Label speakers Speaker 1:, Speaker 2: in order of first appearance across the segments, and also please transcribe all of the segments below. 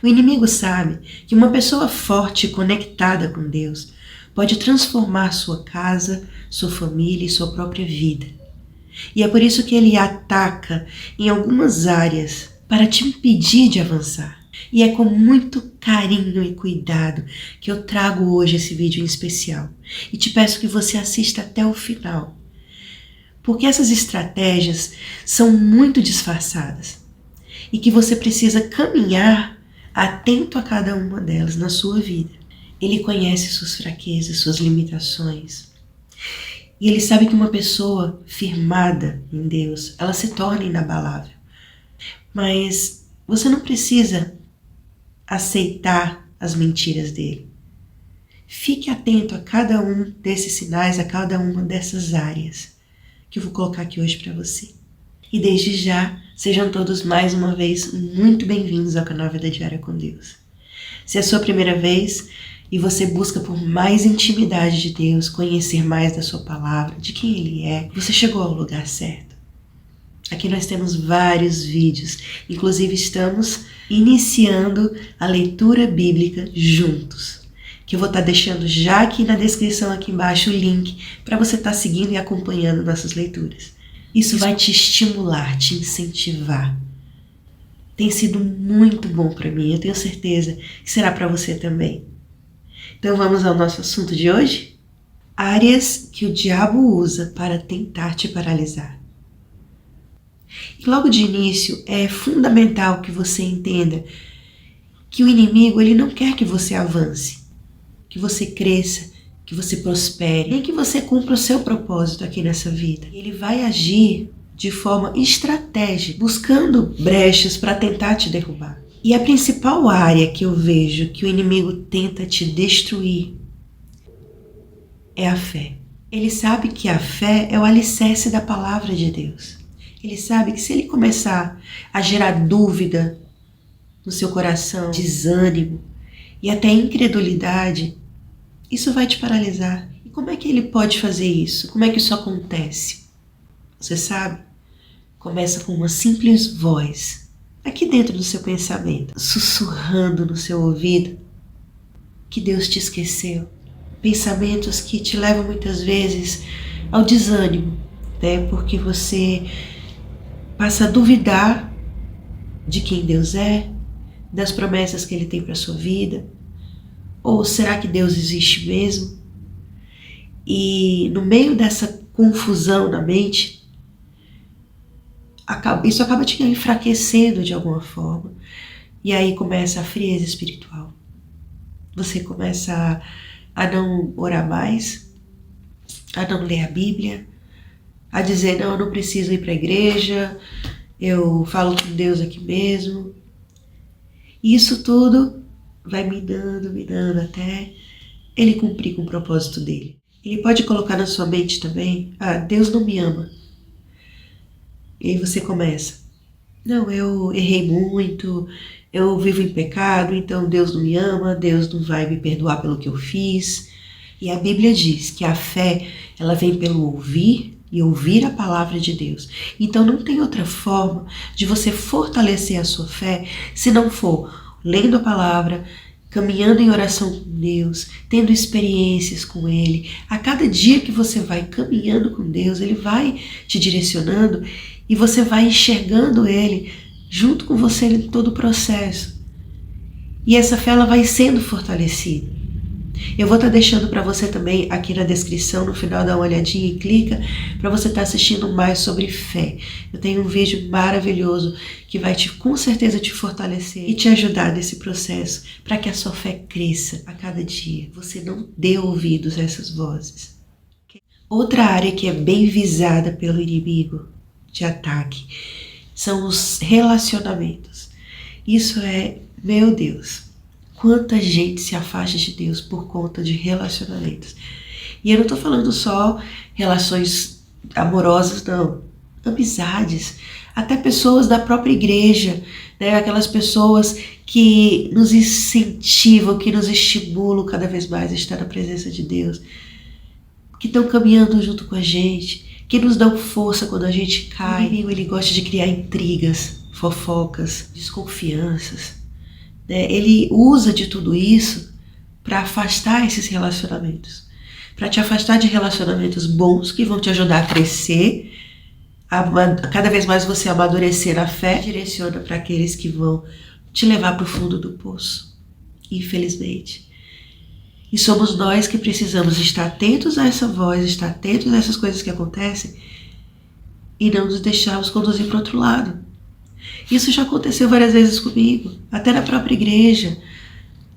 Speaker 1: O inimigo sabe que uma pessoa forte e conectada com Deus pode transformar sua casa, sua família e sua própria vida. E é por isso que ele ataca em algumas áreas para te impedir de avançar. E é com muito carinho e cuidado que eu trago hoje esse vídeo em especial. E te peço que você assista até o final. Porque essas estratégias são muito disfarçadas. E que você precisa caminhar atento a cada uma delas na sua vida. Ele conhece suas fraquezas, suas limitações. E ele sabe que uma pessoa firmada em Deus, ela se torna inabalável. Mas você não precisa aceitar as mentiras dele. Fique atento a cada um desses sinais, a cada uma dessas áreas que eu vou colocar aqui hoje para você. E desde já, sejam todos mais uma vez muito bem-vindos ao canal Vida Diária com Deus. Se é a sua primeira vez e você busca por mais intimidade de Deus, conhecer mais da sua palavra, de quem Ele é, você chegou ao lugar certo. Aqui nós temos vários vídeos, inclusive estamos iniciando a leitura bíblica juntos, que eu vou estar deixando já aqui na descrição, aqui embaixo, o link para você estar seguindo e acompanhando nossas leituras. Isso vai te estimular, te incentivar. Tem sido muito bom para mim, eu tenho certeza que será para você também. Então vamos ao nosso assunto de hoje? Áreas que o diabo usa para tentar te paralisar. E logo de início é fundamental que você entenda que o inimigo ele não quer que você avance, que você cresça, que você prospere, nem que você cumpra o seu propósito aqui nessa vida. Ele vai agir de forma estratégica, buscando brechas para tentar te derrubar. E a principal área que eu vejo que o inimigo tenta te destruir é a fé. Ele sabe que a fé é o alicerce da palavra de Deus. Ele sabe que se ele começar a gerar dúvida no seu coração, desânimo e até incredulidade, isso vai te paralisar. E como é que ele pode fazer isso? Como é que isso acontece? Você sabe? Começa com uma simples voz, aqui dentro do seu pensamento, sussurrando no seu ouvido que Deus te esqueceu. Pensamentos que te levam muitas vezes ao desânimo, né? Porque você passa a duvidar de quem Deus é, das promessas que Ele tem para a sua vida. Ou será que Deus existe mesmo? E no meio dessa confusão na mente, isso acaba te enfraquecendo de alguma forma. E aí começa a frieza espiritual. Você começa a não orar mais, a não ler a Bíblia, a dizer, não, eu não preciso ir para a igreja, eu falo com Deus aqui mesmo. E isso tudo vai minando até ele cumprir com o propósito dele. Ele pode colocar na sua mente também, Deus não me ama. E aí você começa, não, eu errei muito, eu vivo em pecado, então Deus não me ama, Deus não vai me perdoar pelo que eu fiz. E a Bíblia diz que a fé, ela vem pelo ouvir e ouvir a palavra de Deus. Então não tem outra forma de você fortalecer a sua fé se não for lendo a palavra, caminhando em oração com Deus, tendo experiências com Ele. A cada dia que você vai caminhando com Deus, Ele vai te direcionando e você vai enxergando Ele junto com você em todo o processo. E essa fé ela vai sendo fortalecida. Eu vou estar deixando para você também aqui na descrição, no final dá uma olhadinha e clica para você estar assistindo mais sobre fé. Eu tenho um vídeo maravilhoso que vai com certeza te fortalecer e te ajudar nesse processo para que a sua fé cresça a cada dia. Você não dê ouvidos a essas vozes. Outra área que é bem visada pelo inimigo de ataque são os relacionamentos. Isso é, meu Deus, quanta gente se afasta de Deus por conta de relacionamentos. E eu não estou falando só relações amorosas, não. Amizades, até pessoas da própria igreja, né? Aquelas pessoas que nos incentivam, que nos estimulam cada vez mais a estar na presença de Deus, que estão caminhando junto com a gente, que nos dão força quando a gente cai. O inimigo, ele gosta de criar intrigas, fofocas, desconfianças, né? Ele usa de tudo isso para afastar esses relacionamentos, para te afastar de relacionamentos bons que vão te ajudar a crescer, cada vez mais você amadurecer na fé, direciona para aqueles que vão te levar para o fundo do poço, infelizmente. E somos nós que precisamos estar atentos a essa voz, estar atentos a essas coisas que acontecem e não nos deixarmos conduzir para o outro lado. Isso já aconteceu várias vezes comigo, até na própria igreja.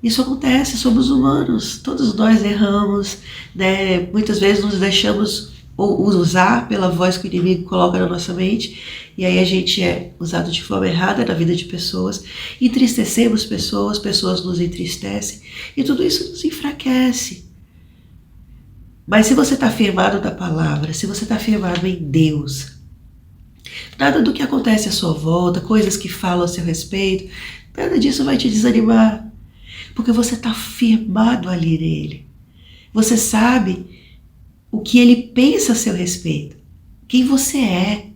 Speaker 1: Isso acontece, somos humanos, todos nós erramos, né? Muitas vezes nos deixamos usar pela voz que o inimigo coloca na nossa mente, e aí a gente é usado de forma errada na vida de pessoas, entristecemos pessoas, pessoas nos entristecem, e tudo isso nos enfraquece. Mas se você está firmado na palavra, se você está firmado em Deus, nada do que acontece à sua volta, coisas que falam a seu respeito, nada disso vai te desanimar, porque você está firmado ali nele. Você sabe o que ele pensa a seu respeito, quem você é.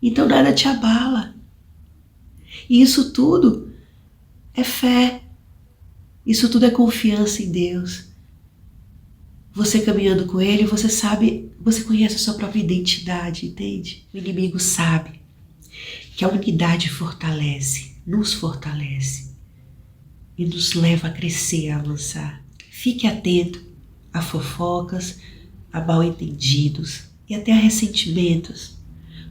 Speaker 1: Então nada te abala. E isso tudo é fé. Isso tudo é confiança em Deus. Você caminhando com ele, você sabe, você conhece a sua própria identidade, entende? O inimigo sabe que a unidade fortalece, nos fortalece e nos leva a crescer, a avançar. Fique atento a fofocas, a mal-entendidos e até a ressentimentos.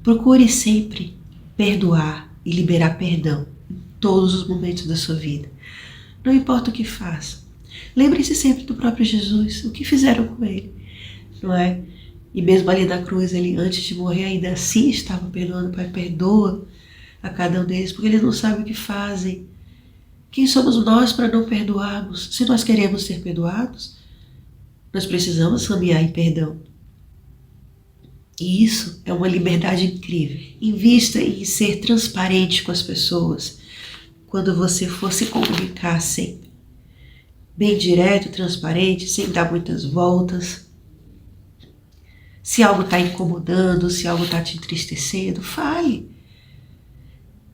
Speaker 1: Procure sempre perdoar e liberar perdão em todos os momentos da sua vida. Não importa o que faça. Lembre-se sempre do próprio Jesus, o que fizeram com ele, não é? E mesmo ali na cruz, ele antes de morrer ainda assim estava perdoando. Pai, perdoa a cada um deles, porque eles não sabem o que fazem. Quem somos nós para não perdoarmos? Se nós queremos ser perdoados, nós precisamos caminhar em perdão. E isso é uma liberdade incrível. Invista em ser transparente com as pessoas quando você for se comunicar sempre. Bem direto, transparente, sem dar muitas voltas. Se algo está incomodando, se algo está te entristecendo, fale.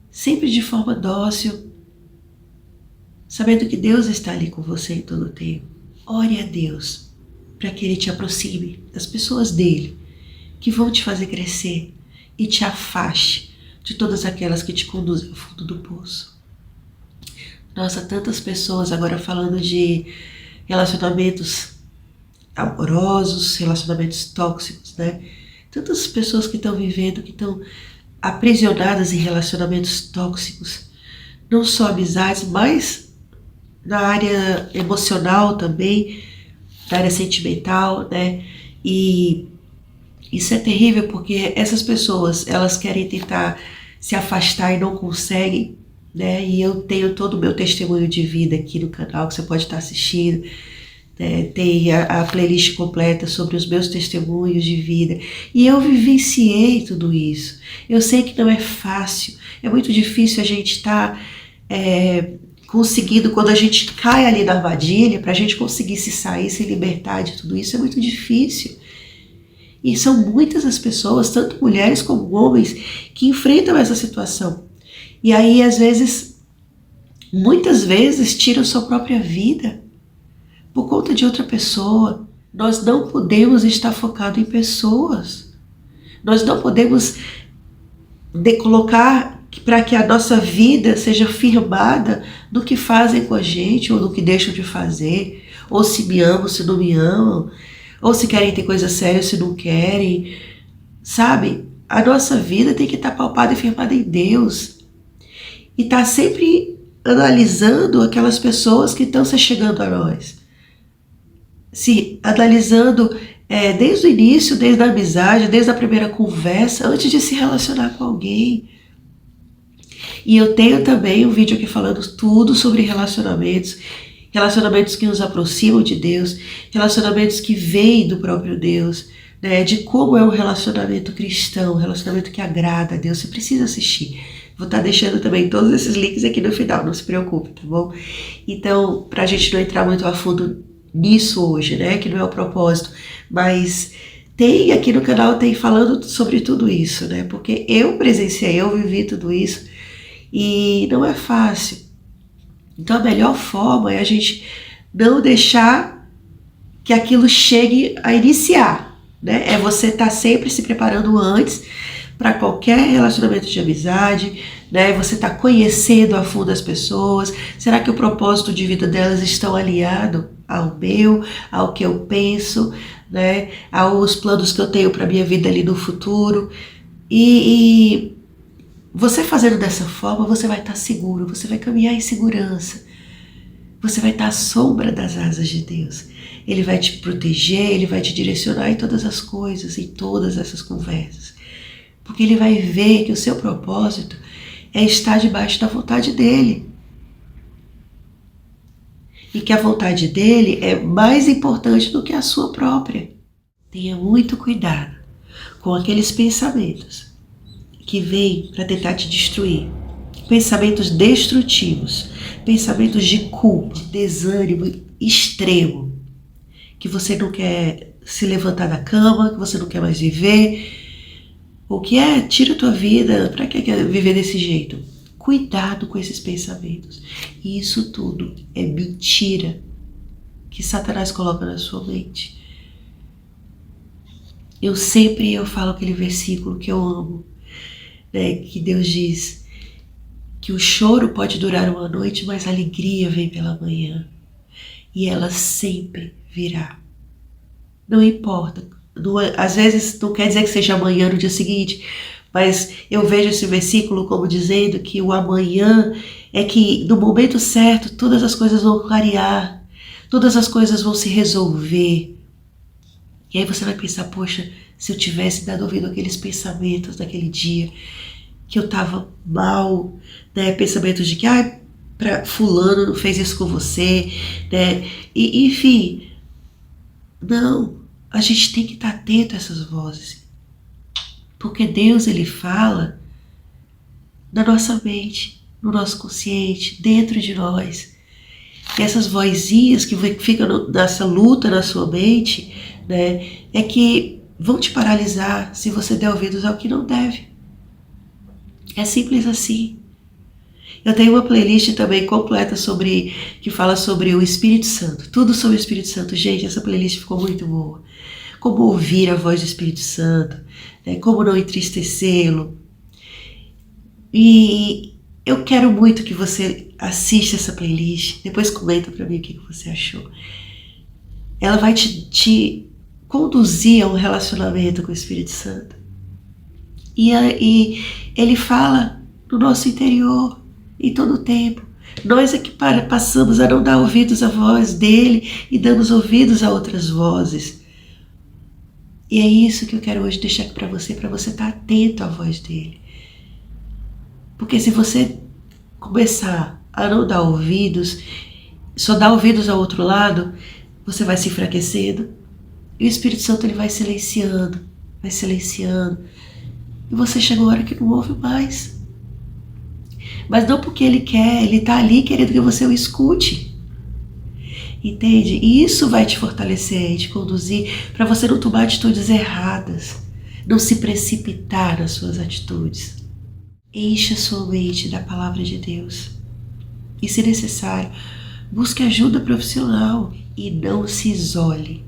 Speaker 1: Sempre de forma dócil, sabendo que Deus está ali com você em todo o tempo. Ore a Deus para que Ele te aproxime das pessoas dele, que vão te fazer crescer e te afaste de todas aquelas que te conduzem ao fundo do poço. Nossa, tantas pessoas agora falando de relacionamentos amorosos, relacionamentos tóxicos, né? Tantas pessoas que estão vivendo, que estão aprisionadas em relacionamentos tóxicos, não só amizades, mas na área emocional também, na área sentimental, né? E isso é terrível porque essas pessoas, elas querem tentar se afastar e não conseguem, né? E eu tenho todo o meu testemunho de vida aqui no canal que você pode estar assistindo, né? Tem a playlist completa sobre os meus testemunhos de vida. E eu vivenciei tudo isso. Eu sei que não é fácil, é muito difícil a gente estar conseguindo, quando a gente cai ali na armadilha, para a gente conseguir se sair, se libertar de tudo isso, é muito difícil. E são muitas as pessoas, tanto mulheres como homens, que enfrentam essa situação. E aí, às vezes, muitas vezes, tiram sua própria vida por conta de outra pessoa. Nós não podemos estar focados em pessoas. Nós não podemos colocar para que a nossa vida seja firmada no que fazem com a gente, ou no que deixam de fazer, ou se me amam, se não me amam, ou se querem ter coisa séria, se não querem, sabe? A nossa vida tem que estar pautada e firmada em Deus, e estar sempre analisando aquelas pessoas que estão se chegando a nós, se analisando desde o início, desde a amizade, desde a primeira conversa, antes de se relacionar com alguém. E eu tenho também um vídeo aqui falando tudo sobre relacionamentos, relacionamentos que nos aproximam de Deus, relacionamentos que vêm do próprio Deus, né, de como é um relacionamento cristão, um relacionamento que agrada a Deus. Você precisa assistir. Vou estar deixando também todos esses links aqui no final, não se preocupe, tá bom? Então, para a gente não entrar muito a fundo nisso hoje, né, que não é o propósito, mas tem aqui no canal, tem falando sobre tudo isso, né, porque eu presenciei, eu vivi tudo isso, e não é fácil. Então a melhor forma é a gente não deixar que aquilo chegue a iniciar, né? É você estar sempre se preparando antes para qualquer relacionamento de amizade, né? Você está conhecendo a fundo as pessoas. Será que o propósito de vida delas estão alinhado ao meu, ao que eu penso, né? Aos planos que eu tenho para minha vida ali no futuro? E você fazendo dessa forma, você vai estar seguro, você vai caminhar em segurança. Você vai estar à sombra das asas de Deus. Ele vai te proteger, Ele vai te direcionar em todas as coisas, em todas essas conversas. Porque Ele vai ver que o seu propósito é estar debaixo da vontade dEle. E que a vontade dEle é mais importante do que a sua própria. Tenha muito cuidado com aqueles pensamentos que vêm para tentar te destruir. Pensamentos destrutivos, pensamentos de culpa, desânimo extremo, que você não quer se levantar da cama, que você não quer mais viver, ou que tira a tua vida, para que viver desse jeito? Cuidado com esses pensamentos. E isso tudo é mentira que Satanás coloca na sua mente. Eu falo aquele versículo que eu amo, né, que Deus diz que o choro pode durar uma noite, mas a alegria vem pela manhã. E ela sempre virá. Não importa. Às vezes não quer dizer que seja amanhã no dia seguinte, mas eu vejo esse versículo como dizendo que o amanhã é que no momento certo todas as coisas vão clarear, todas as coisas vão se resolver. E aí você vai pensar, poxa, se eu tivesse dado ouvido àqueles pensamentos daquele dia, que eu estava mal, né? Pensamentos de que fulano não fez isso com você, né? E, enfim, não, a gente tem que estar atento a essas vozes, porque Deus, Ele fala na nossa mente, no nosso consciente, dentro de nós. E essas vozinhas que ficam nessa luta na sua mente, né, é que vão te paralisar se você der ouvidos ao que não deve. É simples assim. Eu tenho uma playlist também completa que fala sobre o Espírito Santo. Tudo sobre o Espírito Santo. Gente, essa playlist ficou muito boa. Como ouvir a voz do Espírito Santo, né? Como não entristecê-lo. E eu quero muito que você assista essa playlist. Depois comenta pra mim o que você achou. Ela vai te conduzir a um relacionamento com o Espírito Santo. E ele fala no nosso interior em todo o tempo. Nós é que passamos a não dar ouvidos à voz dele e damos ouvidos a outras vozes. E é isso que eu quero hoje deixar aqui para você estar atento à voz dele. Porque se você começar a não dar ouvidos, só dar ouvidos ao outro lado, você vai se enfraquecendo e o Espírito Santo ele vai silenciando. E você chega uma hora que não ouve mais. Mas não porque ele quer, ele está ali querendo que você o escute. Entende? E isso vai te fortalecer e te conduzir para você não tomar atitudes erradas. Não se precipitar nas suas atitudes. Encha sua mente da palavra de Deus. E se necessário, busque ajuda profissional e não se isole.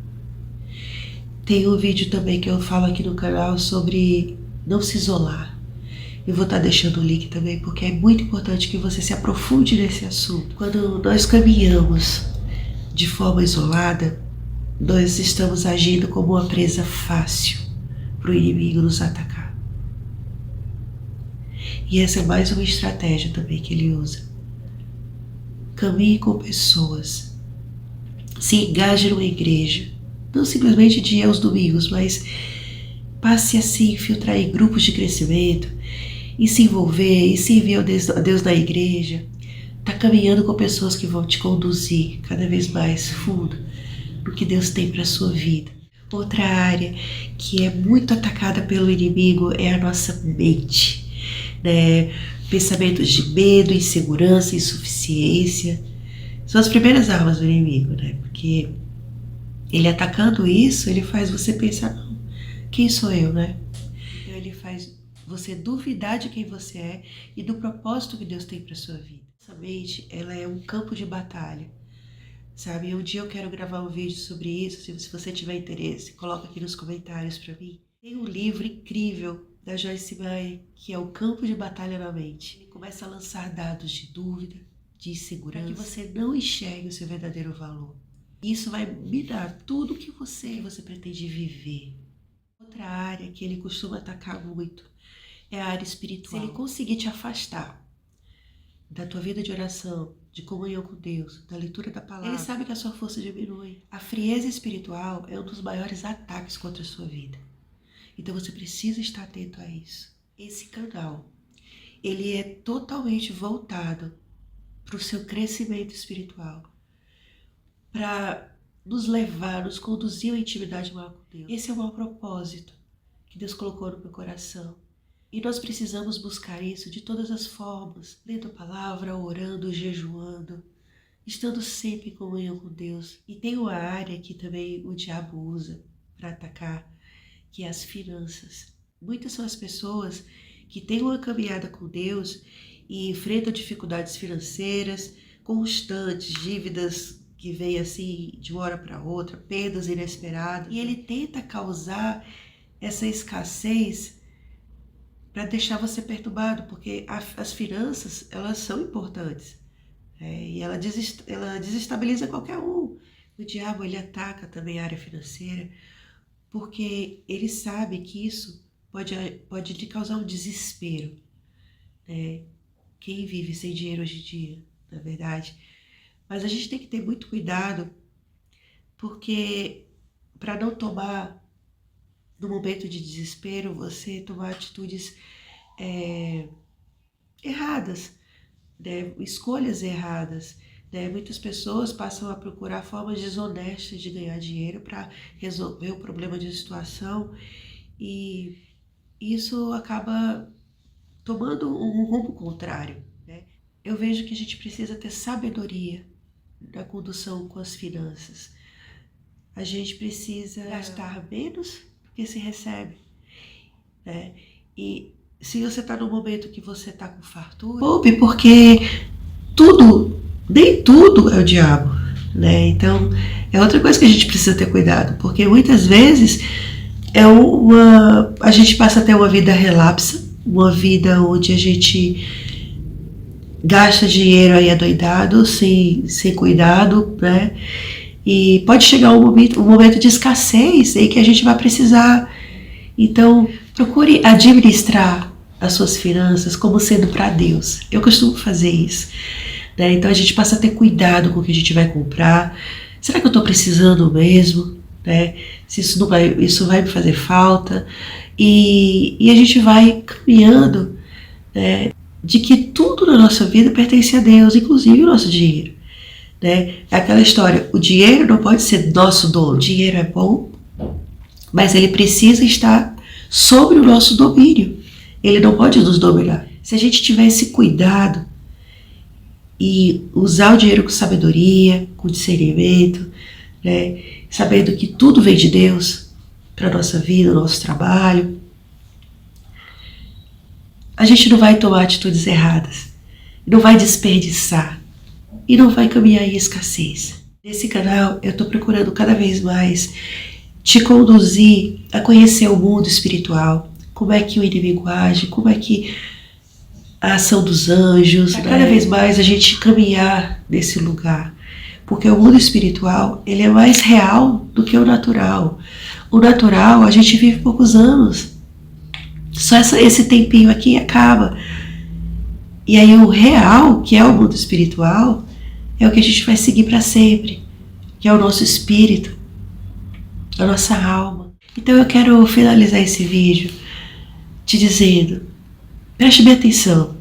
Speaker 1: Tem um vídeo também que eu falo aqui no canal sobre não se isolar. Eu vou estar deixando o link também, porque é muito importante que você se aprofunde nesse assunto. Quando nós caminhamos de forma isolada, nós estamos agindo como uma presa fácil para o inimigo nos atacar. E essa é mais uma estratégia também que ele usa. Caminhe com pessoas. Se engaje numa igreja. Não simplesmente de ir aos domingos, mas passe a se infiltrar em grupos de crescimento, e se envolver, e servir a Deus na igreja. Está caminhando com pessoas que vão te conduzir cada vez mais fundo no que Deus tem para a sua vida. Outra área que é muito atacada pelo inimigo é a nossa mente, né? Pensamentos de medo, insegurança, insuficiência. São as primeiras armas do inimigo, né? Porque ele atacando isso, ele faz você pensar, não, quem sou eu, né? Então ele faz você duvidar de quem você é e do propósito que Deus tem para sua vida. Nossa mente, ela é um campo de batalha, sabe? Um dia eu quero gravar um vídeo sobre isso, se você tiver interesse, coloca aqui nos comentários para mim. Tem um livro incrível da Joyce Meyer, que é O Campo de Batalha na Mente. Ele começa a lançar dados de dúvida, de insegurança, para que você não enxergue o seu verdadeiro valor. Isso vai minar tudo que você pretende viver. Outra área que ele costuma atacar muito é a área espiritual. Se ele conseguir te afastar da tua vida de oração, de comunhão com Deus, da leitura da palavra, ele sabe que a sua força diminui. A frieza espiritual é um dos maiores ataques contra a sua vida. Então você precisa estar atento a isso. Esse canal, ele é totalmente voltado para o seu crescimento espiritual, para nos levar, nos conduzir à intimidade maior com Deus. Esse é o maior propósito que Deus colocou no meu coração. E nós precisamos buscar isso de todas as formas, lendo a palavra, orando, jejuando, estando sempre em comunhão com Deus. E tem uma área que também o diabo usa para atacar, que é as finanças. Muitas são as pessoas que têm uma caminhada com Deus e enfrentam dificuldades financeiras constantes, dívidas que vêm assim de uma hora para outra, perdas inesperadas. E ele tenta causar essa escassez para deixar você perturbado, porque as finanças, elas são importantes. E ela desestabiliza qualquer um. O diabo, ele ataca também a área financeira, porque ele sabe que isso pode lhe causar um desespero. Quem vive sem dinheiro hoje em dia, na verdade. Mas a gente tem que ter muito cuidado, porque para não tomar, no momento de desespero, você tomar atitudes erradas, escolhas erradas. Muitas pessoas passam a procurar formas desonestas de ganhar dinheiro para resolver o problema de uma situação, e isso acaba tomando um rumo contrário. Eu vejo que a gente precisa ter sabedoria na condução com as finanças. A gente precisa gastar menos do que se recebe. E se você está no momento que você está com fartura, poupe, porque nem tudo é o diabo, Então, é outra coisa que a gente precisa ter cuidado, porque muitas vezes a gente passa a ter uma vida relapsa, uma vida onde a gente gasta dinheiro aí adoidado, sem cuidado, E pode chegar um momento de escassez em que a gente vai precisar. Então, procure administrar as suas finanças como sendo para Deus. Eu costumo fazer isso. Então a gente passa a ter cuidado com o que a gente vai comprar. Será que eu estou precisando mesmo? Se isso vai me fazer falta? E a gente vai caminhando de que tudo na nossa vida pertence a Deus, inclusive o nosso dinheiro. É aquela história, o dinheiro não pode ser nosso dono. O dinheiro é bom, mas ele precisa estar sobre o nosso domínio. Ele não pode nos dominar. Se a gente tiver esse cuidado e usar o dinheiro com sabedoria, com discernimento, sabendo que tudo vem de Deus para a nossa vida, o nosso trabalho, a gente não vai tomar atitudes erradas, não vai desperdiçar e não vai caminhar em escassez. Nesse canal eu estou procurando cada vez mais te conduzir a conhecer o mundo espiritual, como é que o inimigo age, como é que a ação dos anjos, cada vez mais a gente caminhar nesse lugar, porque o mundo espiritual, ele é mais real do que o natural. O natural, a gente vive poucos anos, só esse tempinho aqui acaba. E aí o real, que é o mundo espiritual, é o que a gente vai seguir para sempre, que é o nosso espírito, a nossa alma. Então eu quero finalizar esse vídeo te dizendo, preste bem atenção,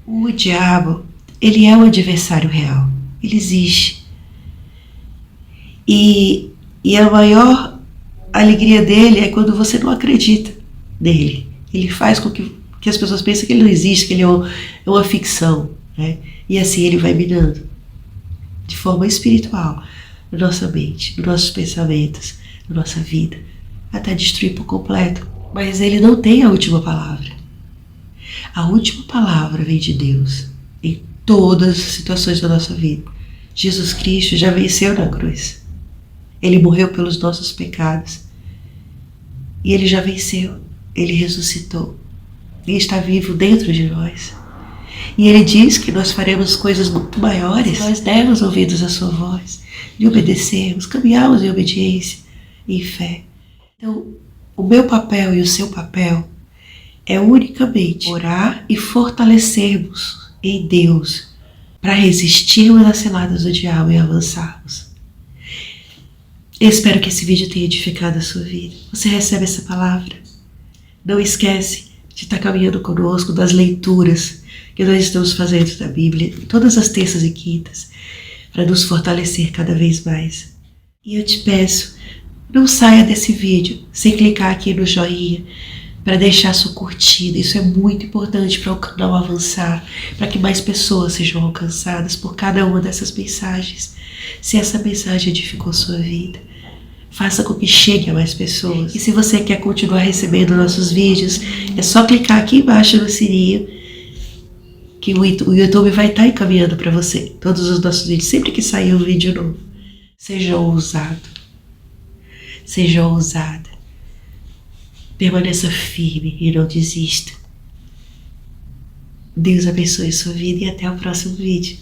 Speaker 1: o diabo, ele é um adversário real, ele existe. E a maior alegria dele é quando você não acredita nele. Ele faz com que as pessoas pensem que ele não existe, que ele é uma ficção. E assim ele vai minando, de forma espiritual, na nossa mente, nos nossos pensamentos, na nossa vida, até destruir por completo. Mas ele não tem a última palavra. A última palavra vem de Deus em todas as situações da nossa vida. Jesus Cristo já venceu na cruz. Ele morreu pelos nossos pecados. E Ele já venceu. Ele ressuscitou. E está vivo dentro de nós. E Ele diz que nós faremos coisas muito maiores. Nós dermos ouvidos à sua voz, de obedecermos, caminharmos em obediência e em fé. Então, o meu papel e o seu papel é unicamente orar e fortalecermos em Deus para resistirmos às ciladas do diabo e avançarmos. Eu espero que esse vídeo tenha edificado a sua vida. Você recebe essa palavra? Não esquece de estar caminhando conosco das leituras que nós estamos fazendo da Bíblia, todas as terças e quintas, para nos fortalecer cada vez mais. E eu te peço, não saia desse vídeo sem clicar aqui no joinha, para deixar sua curtida. Isso é muito importante para o canal avançar, para que mais pessoas sejam alcançadas por cada uma dessas mensagens. Se essa mensagem edificou sua vida, faça com que chegue a mais pessoas. E se você quer continuar recebendo nossos vídeos, é só clicar aqui embaixo no sininho, que o YouTube vai estar encaminhando para você todos os nossos vídeos, sempre que sair um vídeo novo. Seja ousado, seja ousada. Permaneça firme e não desista. Deus abençoe sua vida e até o próximo vídeo.